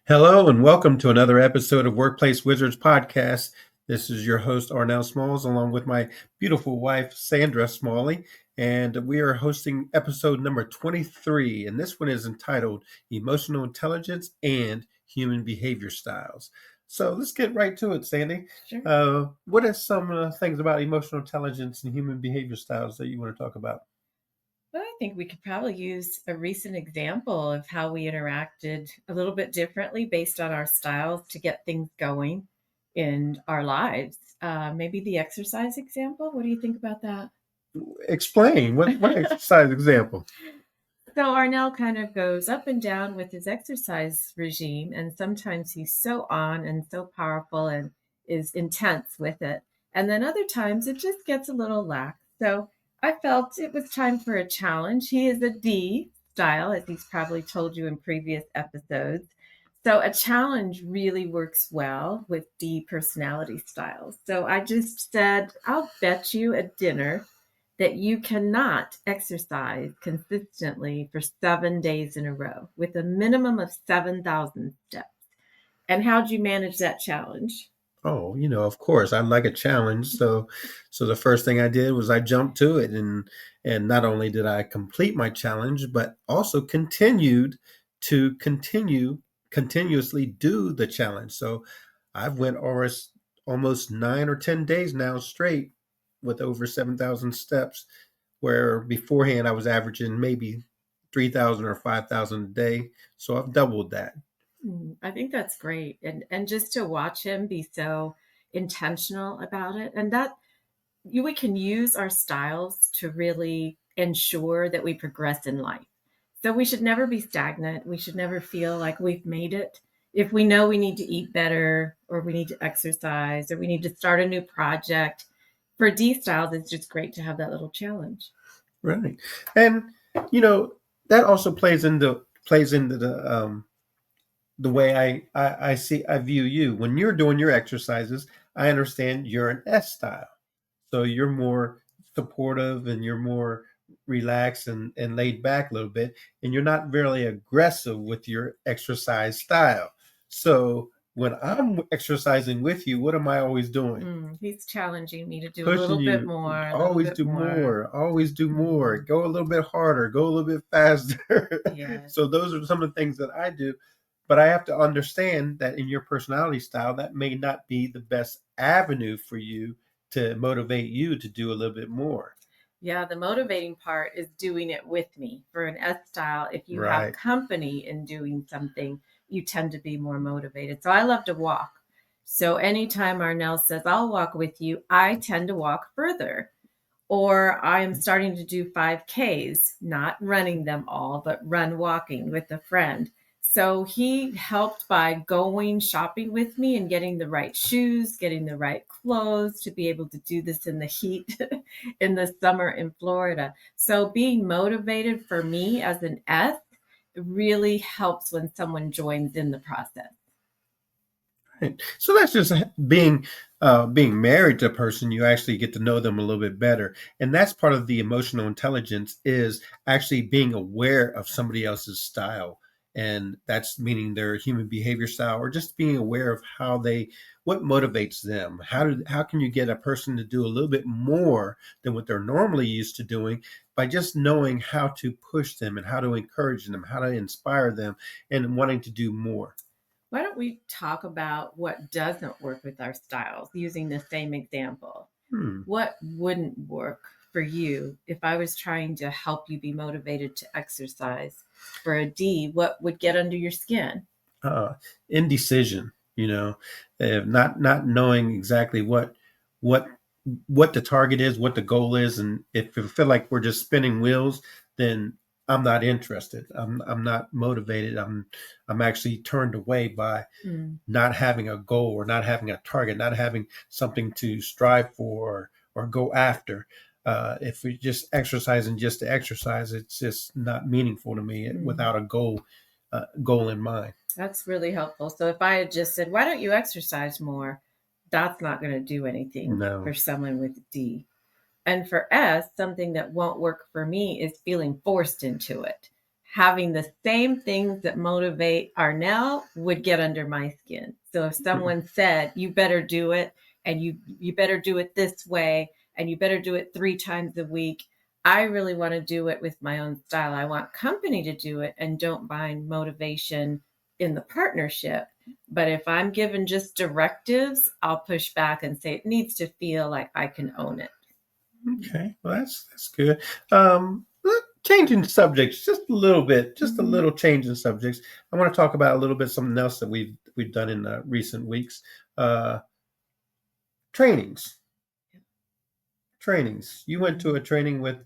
Hello and welcome to another episode of Workplace Wizards Podcast. This is your host, ARNEL Smalls, along with my beautiful wife, Sandra Smalley, and we are hosting episode number 23, and this one is entitled Emotional Intelligence and Human Behavior Styles. So let's get right to it, Sandy. Sure. What are some things about emotional intelligence and human behavior styles that you want to talk about? Well, I think we could probably use a recent example of how we interacted a little bit differently based on our styles to get things going in our lives. Maybe the exercise example. What do you think about that? Explain. What exercise example? So Arnell kind of goes up and down with his exercise regime, and sometimes he's so on and so powerful and is intense with it. And then other times it just gets a little lax. So I felt it was time for a challenge. He is a D style, as he's probably told you in previous episodes. So a challenge really works well with D personality styles. So I just said, I'll bet you a dinner that you cannot exercise consistently for 7 days in a row with a minimum of 7,000 steps. And how'd you manage that challenge? Oh, of course, I like a challenge. So the first thing I did was I jumped to it, and not only did I complete my challenge, but also continue continuously do the challenge. So I've went over almost 9 or 10 days now straight with over 7,000 steps, where beforehand I was averaging maybe 3,000 or 5,000 a day. So I've doubled that. I think that's great. And just to watch him be so intentional about it and that we can use our styles to really ensure that we progress in life. So we should never be stagnant. We should never feel like we've made it. If we know we need to eat better or we need to exercise or we need to start a new project, for D styles, it's just great to have that little challenge. Right. And you know, that also plays into the way I view you. When you're doing your exercises, I understand you're an S style. So you're more supportive and you're more relaxed and laid back a little bit, and you're not very aggressive with your exercise style. So when I'm exercising with you, what am I always doing? He's challenging me to do a Pushing little bit you. more, a little Always bit do more. more. Always do more. Mhm. Go a little bit harder. Go a little bit faster. Yes. So those are some of the things that I do. But I have to understand that in your personality style, that may not be the best avenue for you to motivate you to do a little bit more. Yeah, the motivating part is doing it with me. For an S style, if you have Right. company in doing something, you tend to be more motivated. So I love to walk. So anytime Arnell says, I'll walk with you, I tend to walk further. Or I am starting to do 5Ks, not running them all, but run walking with a friend. So he helped by going shopping with me and getting the right shoes, getting the right clothes to be able to do this in the heat in the summer in Florida. So being motivated for me as an S really helps when someone joins in the process. Right. So that's just being married to a person. You actually get to know them a little bit better, and that's part of the emotional intelligence is actually being aware of somebody else's style, and that's meaning their human behavior style, or just being aware of what motivates them. How can you get a person to do a little bit more than what they're normally used to doing by just knowing how to push them and how to encourage them, how to inspire them, and wanting to do more. Why don't we talk about what doesn't work with our styles using the same example? Hmm. What wouldn't work for you if I was trying to help you be motivated to exercise? For a D, what would get under your skin? uh, Indecision. Not knowing exactly what what the target is, what the goal is, and if we feel like we're just spinning wheels, then I'm not interested. I'm not motivated. I'm actually turned away by Mm. not having a goal or not having a target, not having something to strive for or go after. If we just exercising just to exercise, it's just not meaningful to me Mm. without a goal in mind. That's really helpful. So if I had just said, why don't you exercise more? That's not going to do anything No. for someone with D. And for S, something that won't work for me is feeling forced into it. having the same things that motivate Arnel would get under my skin. So if someone said, you better do it, and you better do it this way, and you better do it 3 times a week, I really want to do it with my own style. I want company to do it and don't mind motivation in the partnership. But if I'm given just directives, I'll push back and say it needs to feel like I can own it. Okay, well that's good. Changing subjects just a little bit, just a little change in subjects. I want to talk about a little bit something else that we've done in recent weeks. Uh, trainings, trainings. You went to a training with.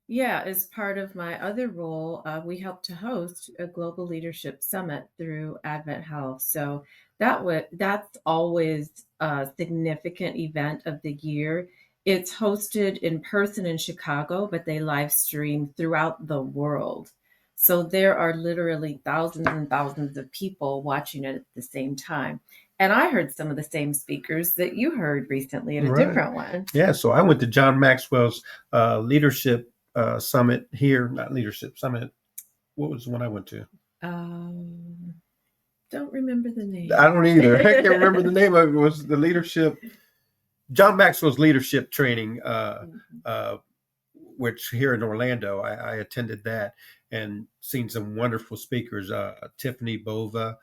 Yeah, as part of my other role, we helped to host a global leadership summit through Advent Health. So that's always a significant event of the year. It's hosted in person in Chicago, but they live stream throughout the world. So there are literally thousands and thousands of people watching it at the same time. And I heard some of the same speakers that you heard recently at a Right. different one. Yeah, so I went to John Maxwell's leadership summit here, not leadership summit. What was the one I went to? Um, don't remember the name. I don't either. I can't remember the name of it. It was the leadership, John Maxwell's leadership training, which here in Orlando, I attended that and seen some wonderful speakers. Tiffany Bova,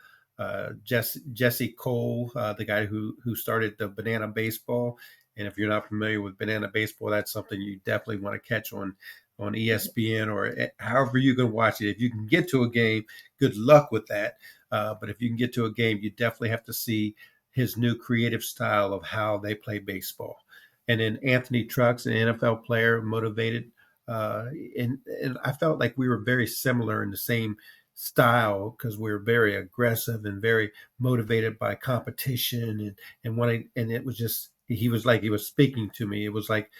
Jesse Cole, the guy who started the Banana Baseball. And if you're not familiar with Banana Baseball, that's something you definitely want to catch on ESPN or however you can watch it. If you can get to a game, good luck with that. But if you can get to a game, you definitely have to see his new creative style of how they play baseball. And then Anthony Trucks, an NFL player, motivated, uh, and I felt like we were very similar in the same style because we were very aggressive and very motivated by competition and wanting. And it was just he was speaking to me. It was like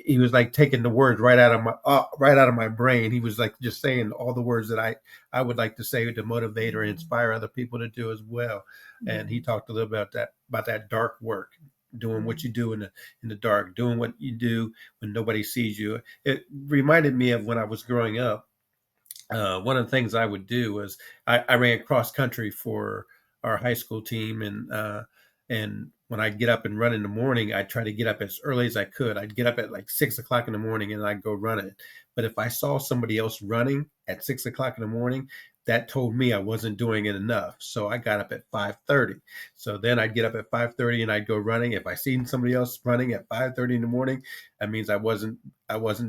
he was like taking the words right out of my brain. He was like just saying all the words that I would like to say to motivate or inspire other people to do as well. And he talked a little bit about that dark work, doing what you do in the dark, doing what you do when nobody sees you. It reminded me of when I was growing up. One of the things I would do was I ran cross country for our high school team, and when I get up and run in the morning, I try to get up as early as I could. I'd get up at like 6 o'clock in the morning and I'd go run it. But if I saw somebody else running at 6 o'clock in the morning, that told me I wasn't doing it enough. So I got up at 5:30. So then I'd get up at 5:30 and I'd go running. If I seen somebody else running at 5:30 in the morning, that means I wasn't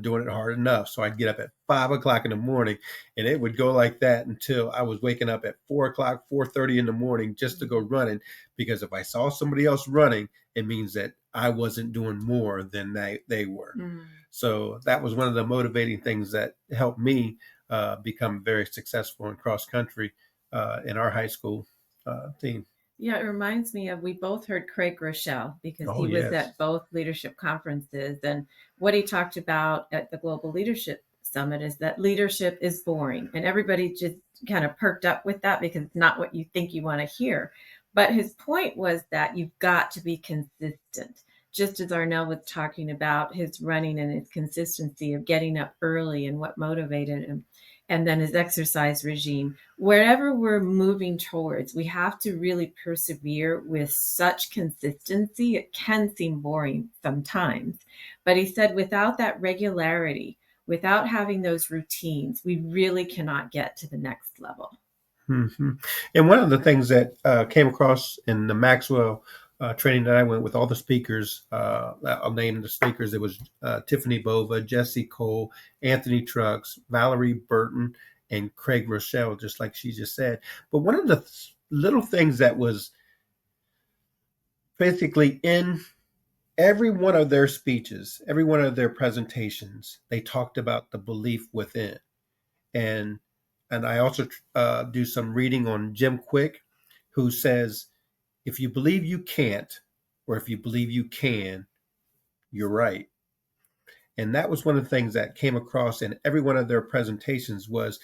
doing it hard enough. So I'd get up at 5 o'clock in the morning, and it would go like that until I was waking up at 4 o'clock, 4:30 in the morning just to go running. Because if I saw somebody else running, it means that I wasn't doing more than they were. Mm. So that was one of the motivating things that helped me become very successful in cross country in our high school team. Yeah, it reminds me of we both heard Craig Rochelle because Oh he was yes. at both leadership conferences. And what he talked about at the Global Leadership Summit is that leadership is boring. And everybody just kind of perked up with that because it's not what you think you want to hear. But his point was that you've got to be consistent. Just as Arnel was talking about his running and his consistency of getting up early and what motivated him, and then his exercise regime. Wherever we're moving towards, we have to really persevere with such consistency. It can seem boring sometimes, but he said without that regularity, without having those routines, we really cannot get to the next level. Mm-hmm. And one of the things that came across in the Maxwell training that I went with all the speakers, I'll name the speakers. It was Tiffany Bova, Jesse Cole, Anthony Trucks, Valerie Burton, and Craig Rochelle, just like she just said. But one of the little things that was basically in every one of their speeches, every one of their presentations, they talked about the belief within. And I also do some reading on Jim Quick, who says, if you believe you can't, or if you believe you can, you're right. And that was one of the things that came across in every one of their presentations was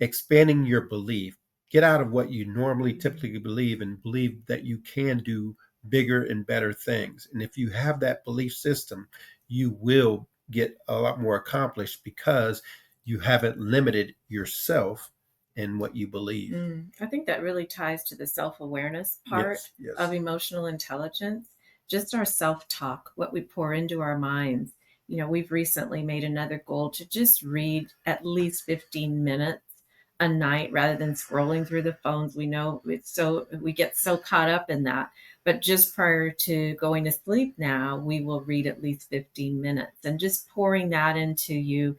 expanding your belief. Get out of what you normally typically believe and believe that you can do bigger and better things. And if you have that belief system, you will get a lot more accomplished because you haven't limited yourself in what you believe. I think that really ties to the self awareness part Yes, yes. of emotional intelligence, just our self talk, what we pour into our minds. We've recently made another goal to just read at least 15 minutes a night rather than scrolling through the phones. We know we get so caught up in that. But just prior to going to sleep now, we will read at least 15 minutes, and just pouring that into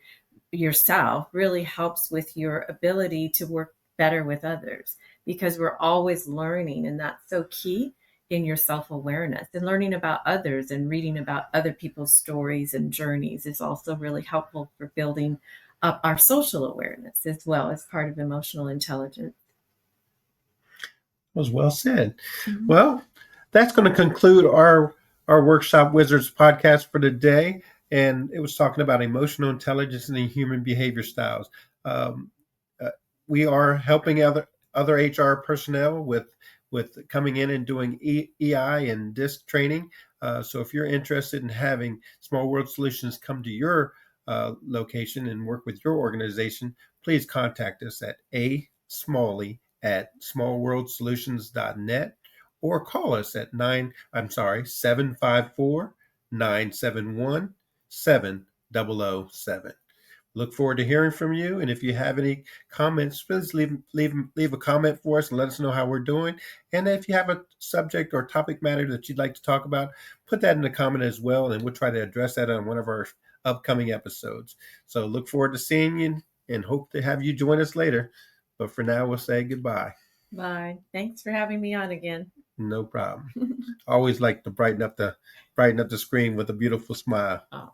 yourself really helps with your ability to work better with others, because we're always learning, and that's so key in your self-awareness. And learning about others and reading about other people's stories and journeys is also really helpful for building up our social awareness as well, as part of emotional intelligence. Was well said. Mhm. Well, that's going to conclude our Workshop Wizards podcast for today. And it was talking about emotional intelligence and human behavior styles. Um, uh, we are helping other HR personnel with coming in and doing EI and DISC training. So if you're interested in having Small World Solutions come to your location and work with your organization, please contact us at smalley@smallworldsolutions.net, or call us at 754-971-7007. Look forward to hearing from you. And if you have any comments, please leave a comment for us and let us know how we're doing. And if you have a subject or topic matter that you'd like to talk about, put that in the comment as well, and we'll try to address that on one of our upcoming episodes. So look forward to seeing you and hope to have you join us later. But for now, we'll say goodbye. Bye. Thanks for having me on again. No problem. Always like to brighten up the screen with a beautiful smile. Oh.